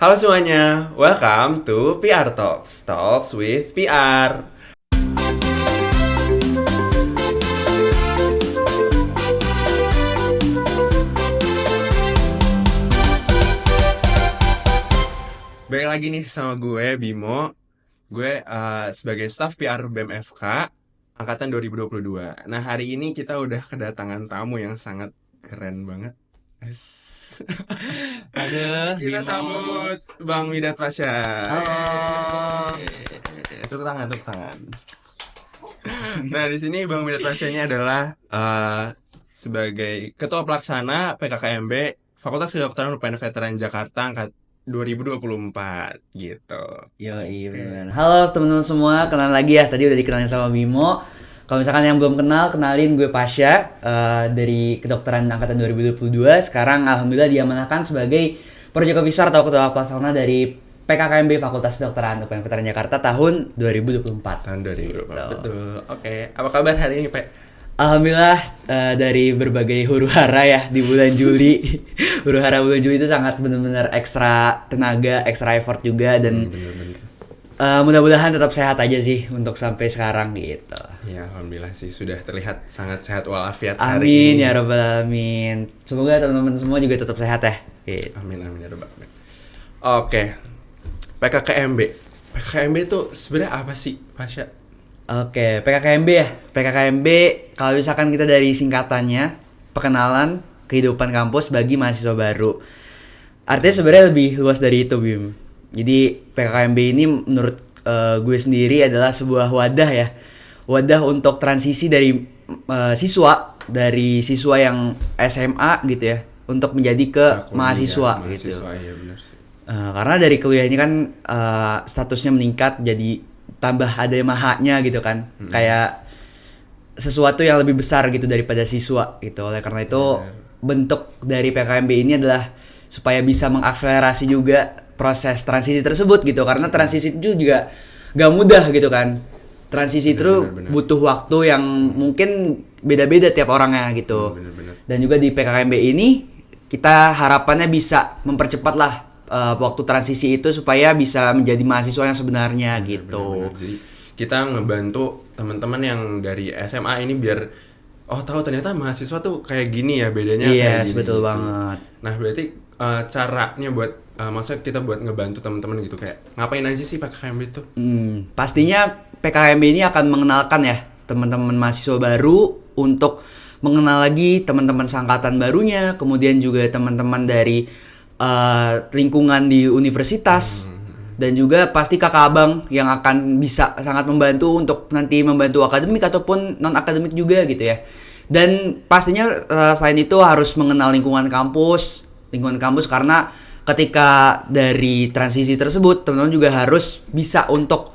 Halo semuanya, welcome to PR Talks, Talks with PR. Balik lagi nih sama gue, Bimo. Gue sebagai staff PR BMFK Angkatan 2022. Nah, hari ini kita udah kedatangan tamu yang sangat keren banget. Aduh, Kita sambut Bang Widat Pasha. halo. Tepuk tangan. Nah, di sini Bang Widat Pasha ini adalah sebagai Ketua Pelaksana PKKMB Fakultas Kedokteran UPN Veteran Jakarta angkat 2024 gitu. Yoi, bener. Halo teman-teman semua, kenalan lagi ya. Tadi udah dikenalin sama Bimo. Kalau misalkan yang belum kenal, kenalin gue Pasha dari Kedokteran Angkatan 2022. Sekarang alhamdulillah diamanahkan sebagai Project Officer atau Ketua Pelaksana dari PKKMB Fakultas Kedokteran UPN Veteran Jakarta tahun 2024. Tahun 2024. Betul. Oke, apa kabar hari ini, Pak? Alhamdulillah dari berbagai huru-hara ya di bulan Juli. Huru-hara bulan Juli itu sangat benar-benar ekstra tenaga, ekstra effort juga dan Bener-bener. mudah-mudahan tetap sehat aja sih untuk sampai sekarang gitu. Ya, alhamdulillah sih sudah terlihat sangat sehat walafiat hari Amin ini. ya rabbal alamin. Semoga teman-teman semua juga tetap sehat ya. Gitu. Amin ya rabbal alamin. Oke. PKKMB. PKKMB itu sebenarnya apa sih, Pasha? Oke, PKKMB ya. PKKMB kalau misalkan kita dari singkatannya, perkenalan kehidupan kampus bagi mahasiswa baru. Artinya sebenarnya lebih luas dari itu, Bim. Jadi PKKMB ini menurut gue sendiri adalah sebuah wadah ya. Wadah untuk transisi dari siswa yang SMA gitu ya untuk menjadi ke mahasiswa gitu. Iya benar sih. Karena dari kuliah ini kan statusnya meningkat jadi tambah ada mahanya gitu kan. Kayak sesuatu yang lebih besar gitu daripada siswa gitu. Oleh karena itu bentuk dari PKKMB ini adalah supaya bisa mengakselerasi juga proses transisi tersebut gitu. Karena transisi itu juga gak mudah gitu kan. Transisi itu butuh waktu yang mungkin beda-beda tiap orangnya gitu. Bener-bener. Dan juga di PKKMB ini kita harapannya bisa mempercepat lah waktu transisi itu supaya bisa menjadi mahasiswa yang sebenarnya gitu. Bener-bener. Jadi kita ngebantu teman-teman yang dari SMA ini biar tahu ternyata mahasiswa tuh kayak gini ya bedanya kayak Yes, gini, betul gitu. banget. Nah, berarti caranya buat maksudnya kita buat ngebantu teman-teman gitu kayak ngapain aja sih PKKMB itu? Pastinya PKKMB ini akan mengenalkan ya teman-teman mahasiswa baru untuk mengenal lagi teman-teman seangkatan barunya, kemudian juga teman-teman dari lingkungan di universitas dan juga pasti kakak abang yang akan bisa sangat membantu untuk nanti membantu akademik ataupun non akademik juga gitu ya. Dan pastinya selain itu harus mengenal lingkungan kampus karena ketika dari transisi tersebut teman-teman juga harus bisa untuk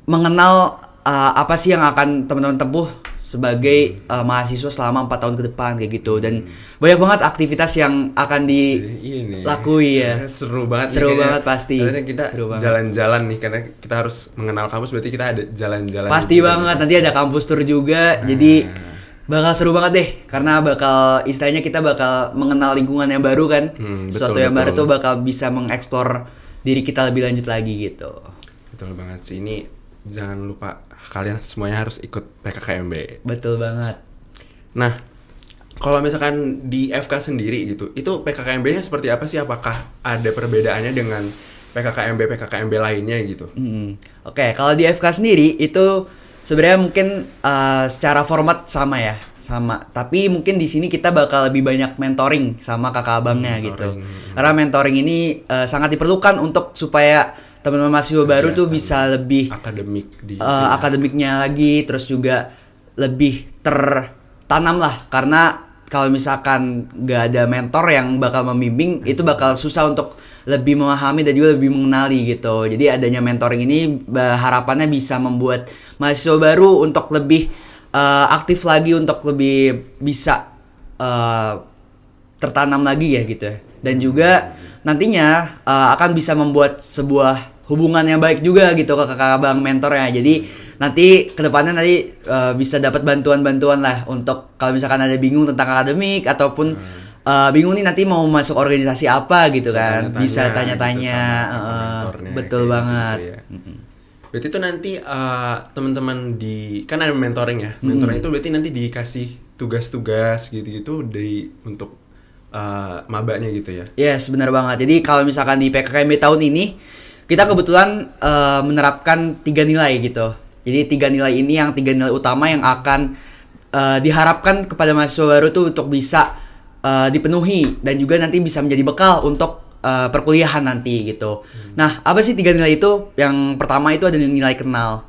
mengenal apa sih yang akan teman-teman tempuh sebagai mahasiswa selama 4 tahun ke depan kayak gitu. Dan banyak banget aktivitas yang akan dilakui ya. Seru banget Seru banget pasti. Karena kita Seru banget. jalan-jalan nih karena kita harus mengenal kampus berarti kita ada jalan-jalan. Pasti juga. banget, nanti ada kampus tour juga. Jadi bakal seru banget deh karena bakal istilahnya kita bakal mengenal lingkungan yang baru kan. Sesuatu yang baru tuh bakal bisa mengeksplor diri kita lebih lanjut lagi gitu. Betul banget sih, ini jangan lupa kalian semuanya harus ikut PKKMB. Betul banget. Nah, kalau misalkan di FK sendiri gitu, itu PKKMB-nya seperti apa sih? Apakah ada perbedaannya dengan PKKMB lainnya gitu? Oke, kalau di FK sendiri itu sebenarnya mungkin secara format sama ya, sama. Tapi mungkin di sini kita bakal lebih banyak mentoring sama kakak abangnya gitu. Karena mentoring ini sangat diperlukan untuk supaya teman-teman mahasiswa baru tuh bisa lebih akademik di akademiknya lagi, terus juga lebih tertanam lah. Karena kalau misalkan gak ada mentor yang bakal membimbing, itu bakal susah untuk lebih memahami dan juga lebih mengenali gitu. Jadi adanya mentoring ini harapannya bisa membuat mahasiswa baru untuk lebih aktif lagi, untuk lebih bisa tertanam lagi ya gitu ya. Dan juga nantinya akan bisa membuat sebuah hubungan yang baik juga gitu ke kakak abang mentornya. Jadi nanti kedepannya bisa dapat bantuan-bantuan lah untuk kalau misalkan ada bingung tentang akademik ataupun bingung nih nanti mau masuk organisasi apa gitu kan, bisa tanya-tanya, gitu sama mentornya, betul kayak banget. gitu ya. Berarti itu nanti teman-teman kan ada mentoring ya, mentoring itu berarti nanti dikasih tugas-tugas gitu-gitu untuk mabanya gitu ya. Yes, benar banget. Jadi kalau misalkan di PKKMB tahun ini kita kebetulan menerapkan 3 nilai gitu. Jadi 3 nilai ini 3 nilai utama yang akan diharapkan kepada mahasiswa baru tuh untuk bisa dipenuhi dan juga nanti bisa menjadi bekal untuk perkuliahan nanti gitu. Nah, apa sih 3 nilai itu? Yang pertama itu ada nilai kenal.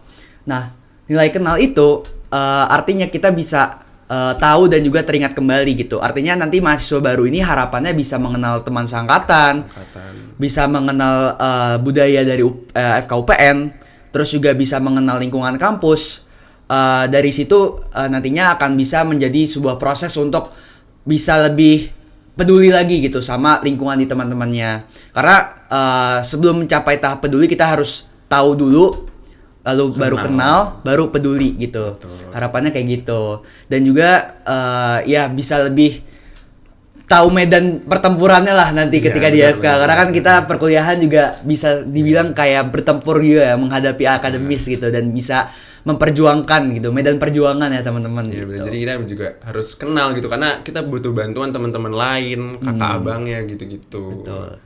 Nah, nilai kenal itu artinya kita bisa tahu dan juga teringat kembali gitu. Artinya nanti mahasiswa baru ini harapannya bisa mengenal teman seangkatan, bisa mengenal budaya dari FKUPN, terus juga bisa mengenal lingkungan kampus. Dari situ nantinya akan bisa menjadi sebuah proses untuk bisa lebih peduli lagi gitu sama lingkungan di teman-temannya. Karena sebelum mencapai tahap peduli kita harus tahu dulu, lalu baru kenal, baru peduli gitu. Betul. Harapannya kayak gitu. Dan juga ya bisa lebih tahu medan pertempurannya lah nanti ketika di FK. Karena kan kita perkuliahan juga bisa dibilang kayak bertempur juga ya, menghadapi akademis gitu, dan bisa memperjuangkan gitu, medan perjuangan ya teman-teman gitu. Jadi kita juga harus kenal gitu, karena kita butuh bantuan teman-teman lain, kakak abangnya gitu-gitu. Betul.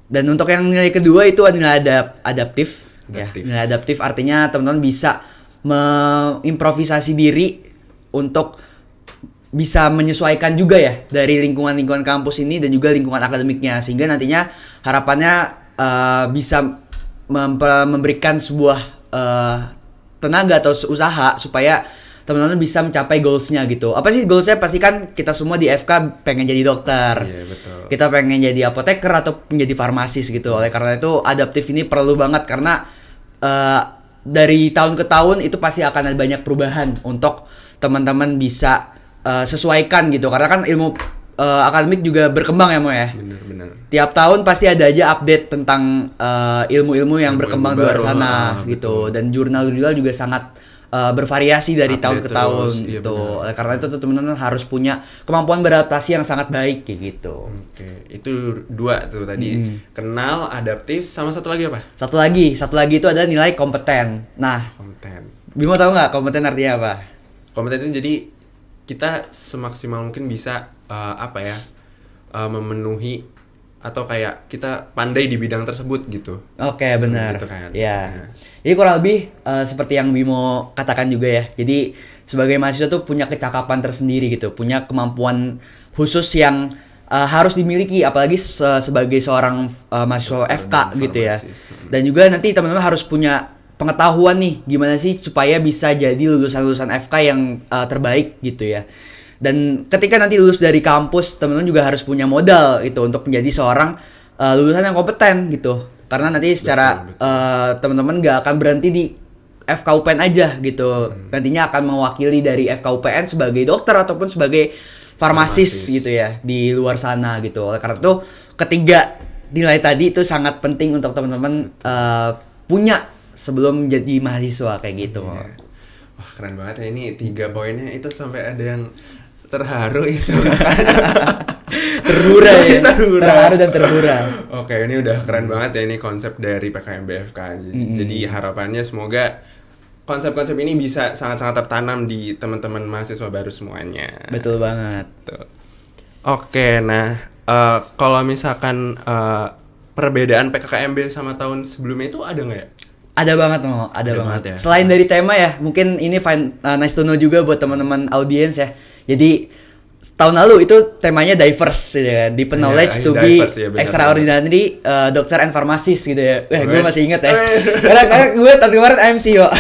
Dan untuk yang nilai kedua itu nilai adaptif. Ya, nilai adaptif artinya teman-teman bisa mengimprovisasi diri untuk bisa menyesuaikan juga ya dari lingkungan kampus ini dan juga lingkungan akademiknya, sehingga nantinya harapannya bisa memberikan sebuah tenaga atau usaha supaya teman-teman bisa mencapai goals-nya gitu. Apa sih goals-nya? Pasti kan kita semua di FK pengen jadi dokter. Iya, betul. Kita pengen jadi apoteker atau menjadi farmasis gitu. Oleh karena itu adaptif ini perlu banget, karena dari tahun ke tahun itu pasti akan ada banyak perubahan untuk teman-teman bisa sesuaikan gitu. Karena kan ilmu akademik juga berkembang ya Mo ya. Benar. Tiap tahun pasti ada aja update tentang ilmu-ilmu yang berkembang di luar sana gitu. Dan jurnal-jurnal juga sangat bervariasi dari tahun ke tahun gitu. Karena itu teman-teman harus punya kemampuan beradaptasi yang sangat baik kayak gitu. Oke, itu 2 tuh tadi. Kenal, adaptif, sama satu lagi apa? Satu lagi itu adalah nilai kompeten. Nah, kompeten. Bimo tahu nggak kompeten artinya apa? Kompeten itu jadi kita semaksimal mungkin bisa memenuhi atau kayak kita pandai di bidang tersebut gitu. Oke, benar. Gitu kan. Ya. Jadi kurang lebih seperti yang Bimo katakan juga ya. Jadi sebagai mahasiswa tuh punya kecakapan tersendiri gitu, punya kemampuan khusus yang harus dimiliki, apalagi sebagai seorang mahasiswa FK gitu ya. Dan juga nanti teman-teman harus punya pengetahuan nih gimana sih supaya bisa jadi lulusan-lulusan FK yang terbaik gitu ya. Dan ketika nanti lulus dari kampus, teman-teman juga harus punya modal itu untuk menjadi seorang lulusan yang kompeten gitu. Karena nanti secara teman-teman gak akan berhenti di FKUPN aja gitu. Nantinya akan mewakili dari FKUPN sebagai dokter ataupun sebagai farmasis gitu ya di luar sana gitu. Oleh karena itu ketiga nilai tadi itu sangat penting untuk teman-teman punya sebelum jadi mahasiswa kayak gitu. Wah, keren banget ya, ini 3 poinnya itu sampai ada yang terharu itu. Terharu dan terhura. Oke, ini udah keren banget ya, ini konsep dari PKMBFK. Jadi harapannya semoga konsep-konsep ini bisa sangat-sangat tertanam di teman-teman mahasiswa baru semuanya. Betul banget. Tuh. Oke, nah kalau misalkan perbedaan PKKMB sama tahun sebelumnya itu ada nggak ya? Ada banget Mo, ada banget. Ya. Selain dari tema ya, mungkin ini nice to know juga buat teman-teman audiens ya. Jadi tahun lalu itu temanya diverse gitu kan, deep knowledge to be extraordinary doctor and pharmacist gitu ya. Gue masih inget ya. Karena gue tahun kemarin MC kok.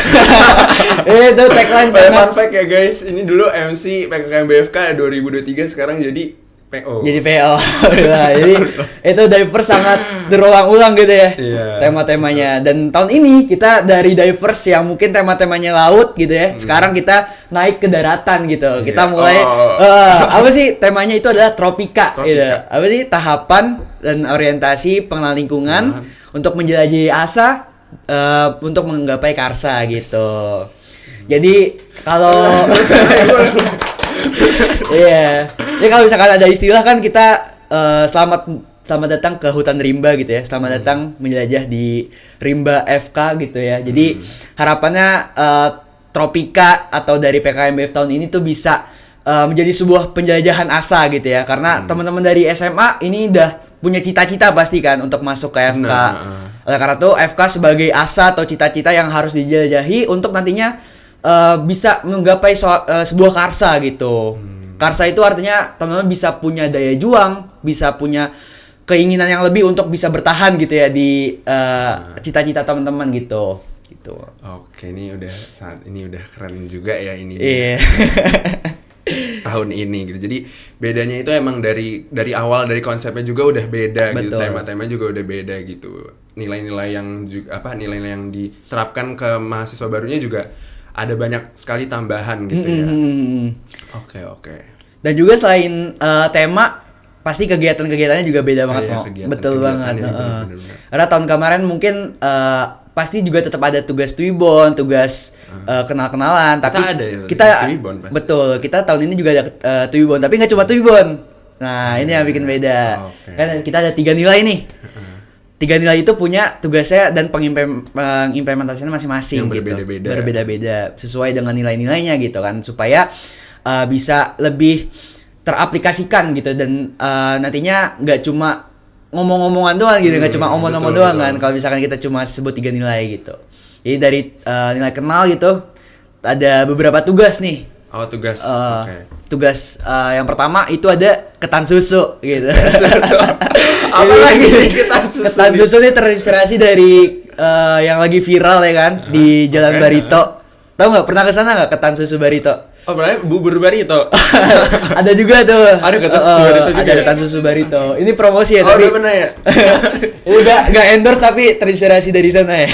Itu tagline fun fact ya guys, ini dulu MC PKKMBFK 2023, sekarang jadi PO. Jadi PO. Nah, jadi itu diverse sangat berulang-ulang gitu ya. Tema-temanya. Dan tahun ini kita dari diverse yang mungkin tema-temanya laut gitu ya. Sekarang kita naik ke daratan gitu. Kita mulai apa sih temanya itu adalah tropika. Gitu. Apa sih tahapan dan orientasi pengenalan lingkungan untuk menjelajahi asa untuk menggapai karsa gitu. Jadi kalau Ya kalau misalkan ada istilah kan kita selamat datang ke hutan rimba gitu ya. Selamat datang menjelajah di rimba FK gitu ya. Jadi harapannya Tropika atau dari PKMBF tahun ini tuh bisa menjadi sebuah penjelajahan asa gitu ya. Karena teman-teman dari SMA ini udah punya cita-cita pasti kan untuk masuk ke FK. Oleh karena itu FK sebagai asa atau cita-cita yang harus dijelajahi untuk nantinya bisa menggapai sebuah karsa gitu. Karsa itu artinya teman-teman bisa punya daya juang, bisa punya keinginan yang lebih untuk bisa bertahan gitu ya di cita-cita teman-teman gitu. Gitu. Oke, ini udah keren juga ya ini. Iya. Tahun ini gitu. Jadi bedanya itu emang dari awal, dari konsepnya juga udah beda. Betul. Gitu. Tema-tema juga udah beda gitu. Nilai-nilai yang diterapkan ke mahasiswa barunya juga ada banyak sekali tambahan gitu ya. Oke. Dan juga selain tema, pasti kegiatan-kegiatannya juga beda banget, Mo. Betul banget. Bener. Karena tahun kemarin mungkin pasti juga tetap ada tugas Tuibon, tugas kenal-kenalan. Tapi kita Tuibon pasti. Betul, kita tahun ini juga ada Tuibon, tapi nggak cuma Tuibon. Nah, ini yang bikin beda. Kan kita ada 3 nilai nih. 3 nilai itu punya tugasnya dan pengimplementasinya masing-masing yang gitu. Berbeda-beda sesuai dengan nilai-nilainya gitu kan, supaya bisa lebih teraplikasikan gitu dan nantinya nggak cuma ngomong-ngomongan doang gitu, nggak cuma omong-omong doang kan. Kalau misalkan kita cuma sebut 3 nilai gitu. Jadi dari nilai kenal gitu ada beberapa tugas nih. Oh, tugas. Tugas yang pertama itu ada ketan susu gitu. Apa lagi nih ketan susu? Ketan susu ini terinspirasi dari yang lagi viral ya kan di Jalan Barito. Tahu nggak, pernah kesana nggak ketan susu Barito? Oh, berarti bubur Barito. Ada juga tuh. Ada ketan susu Barito juga. Ada ketan susu Barito. Ini promosi ya, tapi. Udah bener ya. Nggak endorse tapi terinspirasi dari sana ya.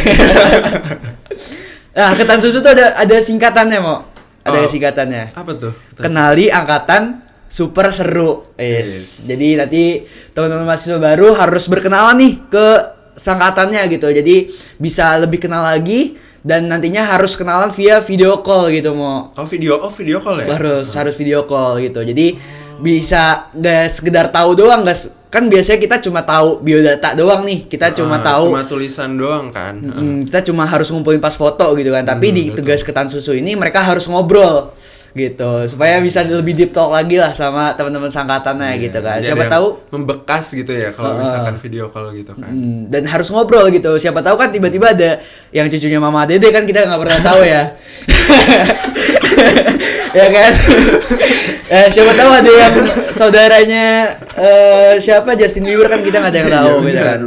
Nah, ketan susu tuh ada singkatannya, Mo. Ada singkatannya. Apa tuh? Kenali angkatan super seru. Yes. Jadi nanti teman-teman mahasiswa baru harus berkenalan nih ke sangkatannya gitu. Jadi bisa lebih kenal lagi. Dan nantinya harus kenalan via video call gitu, Mo. Video call ya? Harus video call gitu. Jadi bisa gak sekedar tahu doang, kan biasanya kita cuma tahu biodata doang nih. Kita cuma tahu cuma tulisan doang kan. Kita cuma harus ngumpulin pas foto gitu kan. Tapi di tugas ketan susu ini mereka harus ngobrol gitu, supaya bisa lebih deep talk lagi lah sama teman-teman sangkatannya gitu kan. Siapa tahu membekas gitu ya kalau misalkan video call gitu kan. Dan harus ngobrol gitu. Siapa tahu kan tiba-tiba ada yang cucunya Mama Dede kan, kita nggak pernah tahu ya. Ya kan. Siapa tahu ada yang saudaranya siapa Justin Bieber kan, kita nggak ada yang tahu gitu kan.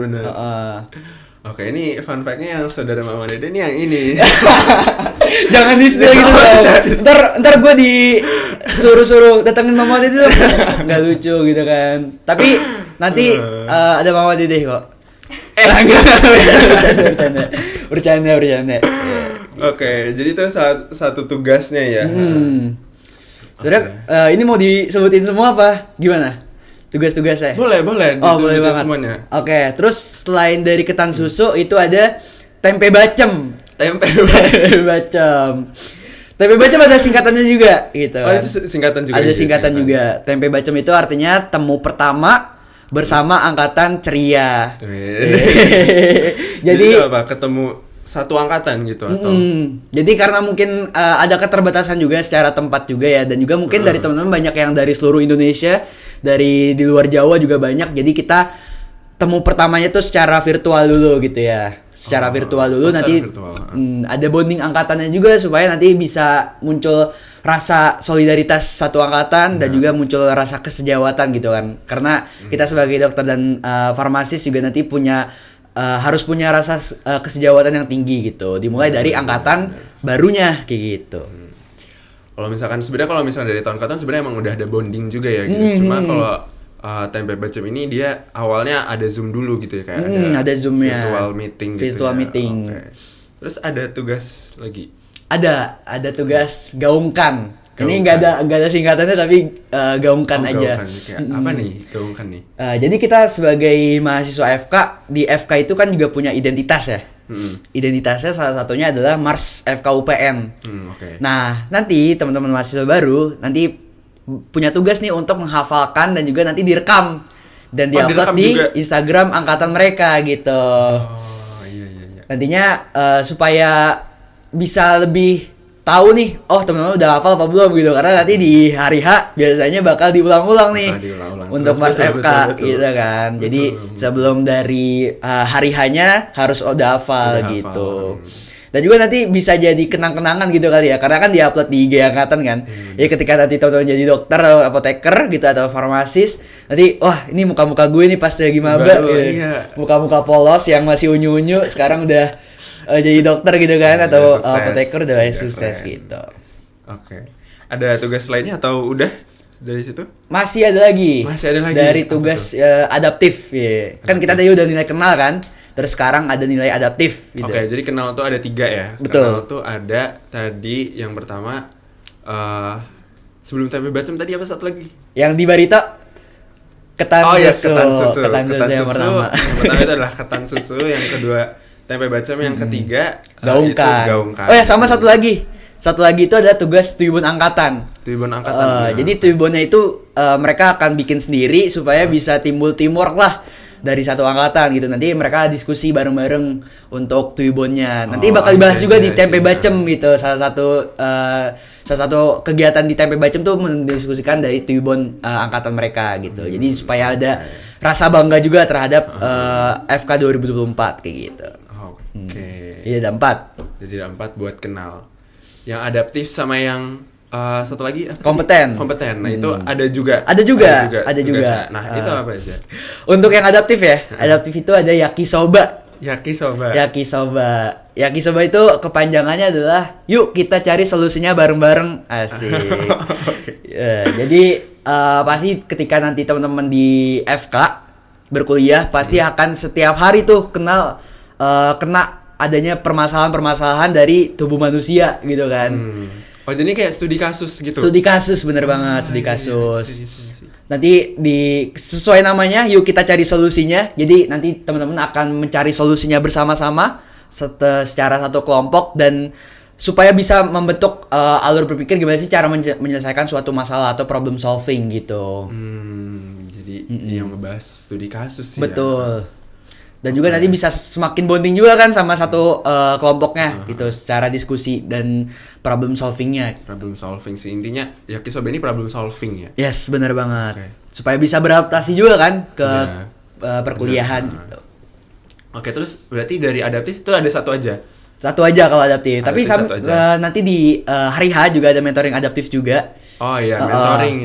Oke, ini fun fact-nya yang saudara Mama Dede ini yang ini. Jangan di-spill gitu dong. Ntar gue disuruh datengin Mama Dede tuh. Nggak lucu gitu kan. Tapi nanti ada Mama Dede kok. Bercanda. Oke, jadi itu satu tugasnya ya. Saudara, ini mau disebutin semua apa? Gimana? Tugas-tugasnya? Boleh. Boleh banget. Semuanya. Oke, terus selain dari ketan susu itu ada tempe bacem. Tempe bacem ada singkatannya juga gitu. Oh, itu singkatan juga. Ada singkatan juga. Tempe bacem itu artinya temu pertama bersama angkatan ceria. Jadi apa? Ketemu satu angkatan gitu atau? Jadi karena mungkin ada keterbatasan juga secara tempat juga ya, dan juga mungkin dari teman-teman banyak yang dari seluruh Indonesia, dari di luar Jawa juga banyak. Jadi kita temu pertamanya tuh secara virtual dulu gitu ya. Secara virtual dulu nanti ada bonding angkatannya juga supaya nanti bisa muncul rasa solidaritas satu angkatan dan juga muncul rasa kesejawatan gitu kan. Karena kita sebagai dokter dan farmasis juga nanti harus punya rasa kesejawatan yang tinggi gitu. Dimulai dari angkatan barunya kayak gitu. Kalau misalkan dari tahun ke tahun sebenarnya emang udah ada bonding juga ya gitu. Cuma kalau tempe bacem ini dia awalnya ada Zoom dulu gitu ya, kayak ada Zoom-nya. Virtual meeting gitu. Virtual meeting. Okay. Terus ada tugas lagi. Ada tugas gaungkan. Ini nggak ada singkatannya tapi gaungkan aja. Apa nih gaungkan nih? Jadi kita sebagai mahasiswa FK, di FK itu kan juga punya identitas ya. Identitasnya salah satunya adalah Mars FK UPN. Okay. Nah nanti teman-teman mahasiswa baru nanti punya tugas nih untuk menghafalkan dan juga nanti direkam dan diupload direkam di juga? Instagram angkatan mereka gitu. Oh, iya. Nantinya supaya bisa lebih tahu nih, oh teman-teman udah hafal apa belum gitu, karena nanti di hari H biasanya bakal diulang-ulang nih untuk Mas FK gitu kan. Jadi sebelum dari hari H-nya harus udah hafal gitu. Dan juga nanti bisa jadi kenang-kenangan gitu kali ya, karena kan diupload di IG angkatan kan. Ya ketika nanti teman-teman jadi dokter atau apoteker gitu atau farmasis, nanti wah ini muka-muka gue nih pas lagi maba gitu. Iya. Muka-muka polos yang masih unyu-unyu sekarang udah jadi dokter gitu kan, atau apoteker udah sukses gitu. Oke. Ada tugas lainnya atau udah dari situ? Masih ada lagi. Dari Apa tugas adaptif ya. Kan kita tadi udah nilai kenal kan. Terus sekarang ada nilai adaptif gitu. Oke, jadi kenal tuh ada 3 ya. Betul. Kenal tuh ada tadi yang pertama sebelum tempe bacem tadi apa satu lagi? Yang di Barito ketan susu. Ketan susu. Ketan susu yang pertama. Yang pertama itu adalah ketan susu, yang kedua tempe bacem, yang ketiga gaungkan. gaungkan. Oh ya, sama satu lagi. Satu lagi itu ada tugas Tuibon angkatan. Tuibon angkatan. Jadi Tuibonnya itu mereka akan bikin sendiri supaya bisa timbul teamwork lah dari satu angkatan gitu. Nanti mereka diskusi bareng-bareng untuk Tuibonnya. Nanti bakal dibahas juga di Tempe Bacem gitu. Salah satu kegiatan di Tempe Bacem tuh mendiskusikan dari Tuibon angkatan mereka gitu. Jadi supaya ada rasa bangga juga terhadap FK 2024 kayak gitu. Oke. Iya, ada 4. Jadi ada 4 buat kenal. Yang adaptif sama yang satu lagi apa kompeten. Nah, itu ada juga. Ada juga. Nah, itu apa aja? Untuk yang adaptif ya. Adaptif itu ada yakisoba. Yakisoba itu kepanjangannya adalah yuk kita cari solusinya bareng-bareng. Asik. Jadi pasti ketika nanti teman-teman di FK berkuliah pasti akan setiap hari tuh kena adanya permasalahan-permasalahan dari tubuh manusia gitu kan. Oh, jadi kayak studi kasus gitu. Studi kasus, bener banget, studi kasus. Iya. Nanti sesuai namanya, yuk kita cari solusinya. Jadi nanti teman-teman akan mencari solusinya bersama-sama secara satu kelompok, dan supaya bisa membentuk alur berpikir gimana sih cara menyelesaikan suatu masalah atau problem solving gitu. Jadi yang ngebahas studi kasus sih. Betul. Dan juga nanti bisa semakin bonding juga kan sama satu kelompoknya gitu, secara diskusi dan problem solvingnya. Problem solving sih intinya, yakisoba ini problem solving ya. Yes, benar banget. Supaya bisa beradaptasi juga kan ke perkuliahan gitu. Oke, terus berarti dari adaptif itu ada satu aja. Satu aja kalau adaptif. Tapi nanti di hari H juga ada mentoring adaptif juga. Oh iya,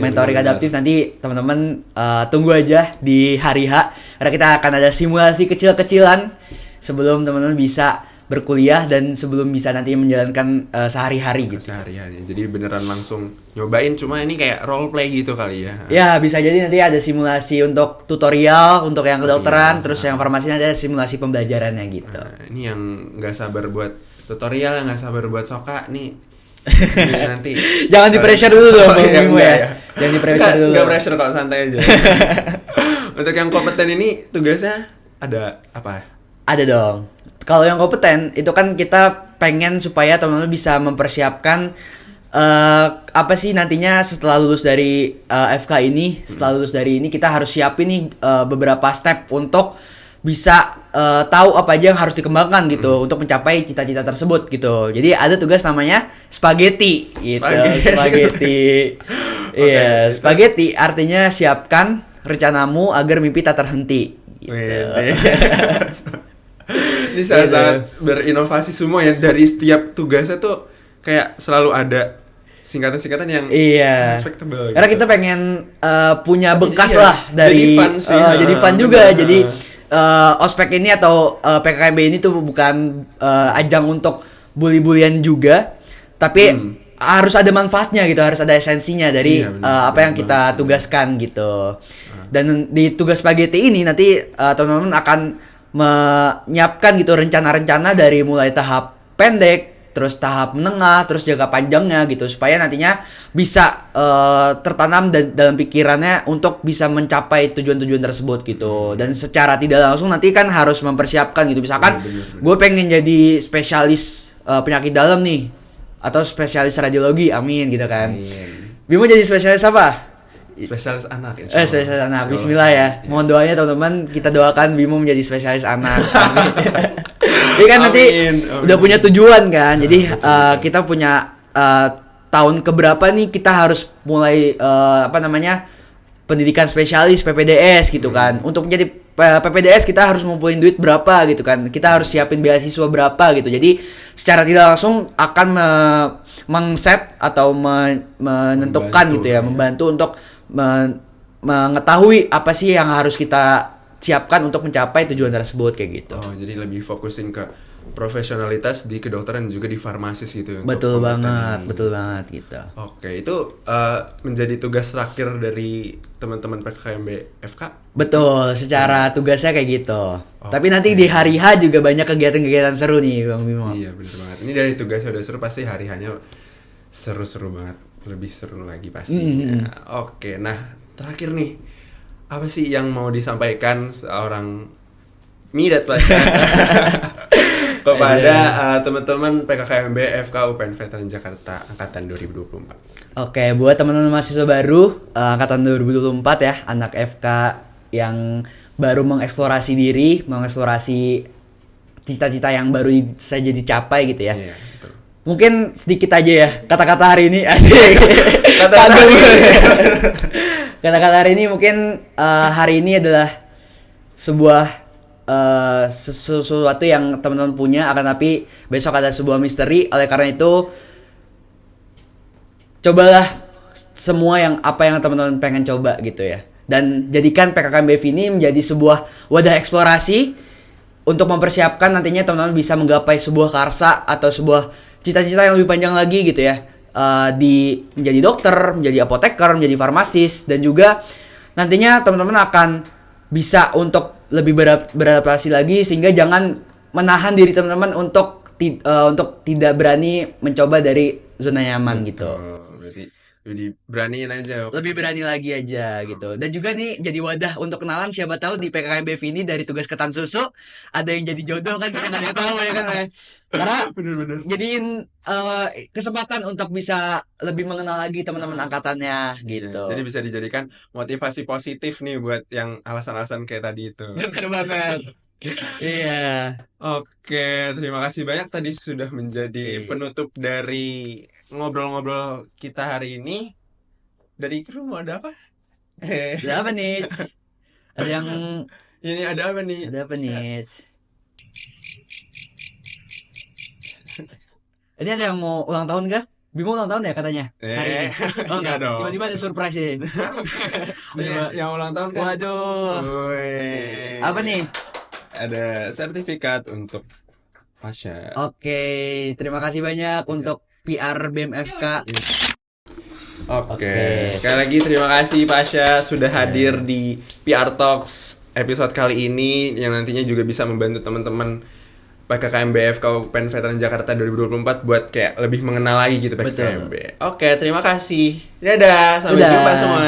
mentoring adaptif nanti teman-teman tunggu aja di hari H, karena kita akan ada simulasi kecil-kecilan sebelum teman-teman bisa berkuliah dan sebelum bisa nanti menjalankan sehari-hari gitu. Sehari-hari. Jadi beneran langsung nyobain, cuma ini kayak role play gitu kali ya. Ya, bisa jadi nanti ada simulasi untuk tutorial untuk yang kedokteran, terus yang farmasi ada simulasi pembelajarannya gitu. Ini yang nggak sabar buat tutorial, yang nggak sabar buat soka nih. Nanti jangan di pressure dulu dong ya. Jangan di pressure dulu. Enggak pressure kok, santai aja. Untuk yang kompeten ini tugasnya ada apa? Ada dong. Kalau yang kompeten itu kan kita pengen supaya teman-teman bisa mempersiapkan apa sih nantinya setelah lulus dari FK ini. Setelah lulus dari ini kita harus siapin nih beberapa step untuk bisa tahu apa aja yang harus dikembangkan gitu untuk mencapai cita-cita tersebut gitu. Jadi ada tugas namanya spaghetti gitu. Spaghetti. Iya, spaghetti artinya siapkan rencanamu agar mimpi tak terhenti. Gitu. Ini sangat berinovasi semua ya, dari setiap tugasnya tuh kayak selalu ada singkatan-singkatan yang respectable. Karena kita pengen punya bekas lah dari jadi fun juga. Jadi ospek ini atau PKKMB ini tuh bukan ajang untuk bully-bulian juga, tapi harus ada manfaatnya gitu, harus ada esensinya dari apa yang kita tugaskan gitu. Dan di tugas spaghetti ini nanti teman-teman akan menyiapkan gitu rencana-rencana dari mulai tahap pendek, terus tahap menengah, terus jangka panjangnya gitu, supaya nantinya bisa tertanam dalam pikirannya untuk bisa mencapai tujuan-tujuan tersebut gitu. Dan secara tidak langsung nanti kan harus mempersiapkan gitu, misalkan gue pengen jadi spesialis penyakit dalam nih, atau spesialis radiologi, amin gitu kan. Bimo jadi spesialis apa? Spesialis anak insya Allah. Spesialis anak. Bismillah ya. Mohon doanya teman-teman, kita doakan Bimo menjadi spesialis anak. Jadi kan nanti udah punya tujuan kan. Jadi kita punya tahun keberapa nih kita harus mulai pendidikan spesialis PPDS gitu kan. Untuk menjadi PPDS kita harus ngumpulin duit berapa gitu kan. Kita harus siapin beasiswa berapa gitu. Jadi secara tidak langsung akan mengset atau menentukan membantu, gitu ya, membantu untuk mengetahui apa sih yang harus kita siapkan untuk mencapai tujuan tersebut kayak gitu. Oh, jadi lebih fokusin ke profesionalitas di kedokteran dan juga di farmasis gitu. Betul banget gitu. Oke, itu menjadi tugas terakhir dari teman-teman PKKMB FK? Betul, secara tugasnya kayak gitu. Tapi nanti di hari H juga banyak kegiatan-kegiatan seru nih Bang Bimo. Iya, bener banget. Ini dari tugasnya udah seru, pasti hari H-nya seru-seru banget. Lebih seru lagi pastinya. Oke, nah terakhir nih, apa sih yang mau disampaikan seorang Midat kepada teman-teman PKKMB FK UPN Veteran Jakarta angkatan 2024? Oke, buat teman-teman mahasiswa baru angkatan 2024 ya, anak FK yang baru mengeksplorasi diri, mengeksplorasi cita-cita yang baru saja dicapai gitu ya. Iya, betul. Mungkin sedikit aja ya kata-kata hari ini. Asik. Kata-kata hari ini mungkin hari ini adalah sebuah sesuatu yang teman-teman punya, akan tapi besok ada sebuah misteri. Oleh karena itu cobalah semua apa yang teman-teman pengen coba gitu ya, dan jadikan PKKMB ini menjadi sebuah wadah eksplorasi untuk mempersiapkan nantinya teman-teman bisa menggapai sebuah karsa atau sebuah cita-cita yang lebih panjang lagi gitu ya, di menjadi dokter, menjadi apoteker, menjadi farmasis, dan juga nantinya teman-teman akan bisa untuk lebih beradaptasi lagi, sehingga jangan menahan diri teman-teman untuk tidak berani mencoba dari zona nyaman gitu. Berarti lebih beraniin aja. Lebih berani lagi aja gitu. Dan juga nih jadi wadah untuk kenalan, siapa tahu di PKKMB ini dari tugas ketan susu ada yang jadi jodoh kan, kita nggak tahu ya kan. Karena Bener-bener. jadiin kesempatan untuk bisa lebih mengenal lagi teman-teman angkatannya gitu. Jadi bisa dijadikan motivasi positif nih buat yang alasan-alasan kayak tadi itu. Bener banget. Iya. Oke, terima kasih banyak tadi sudah menjadi penutup dari ngobrol-ngobrol kita hari ini. Dari kru mau ada apa? Ada apa nih? Ada yang Ini ada apa nih? Ada apa nih? Ini ada yang mau ulang tahun kah? Bimo ulang tahun ya katanya hari ini. Oh enggak dong. Tiba-tiba ada surprise ya. Yang ulang tahun kan? Waduh. Woi. Apa nih? Ada sertifikat untuk Pasha. Oke, terima kasih banyak untuk PR BMFK. Oke. Sekali lagi terima kasih Pasha sudah hadir di PR Talks episode kali ini, yang nantinya juga bisa membantu teman-teman PKKMB FK UPN Veteran Jakarta 2024 buat kayak lebih mengenal lagi gitu PKKMB. Oke, terima kasih. Dadah, sampai jumpa semua.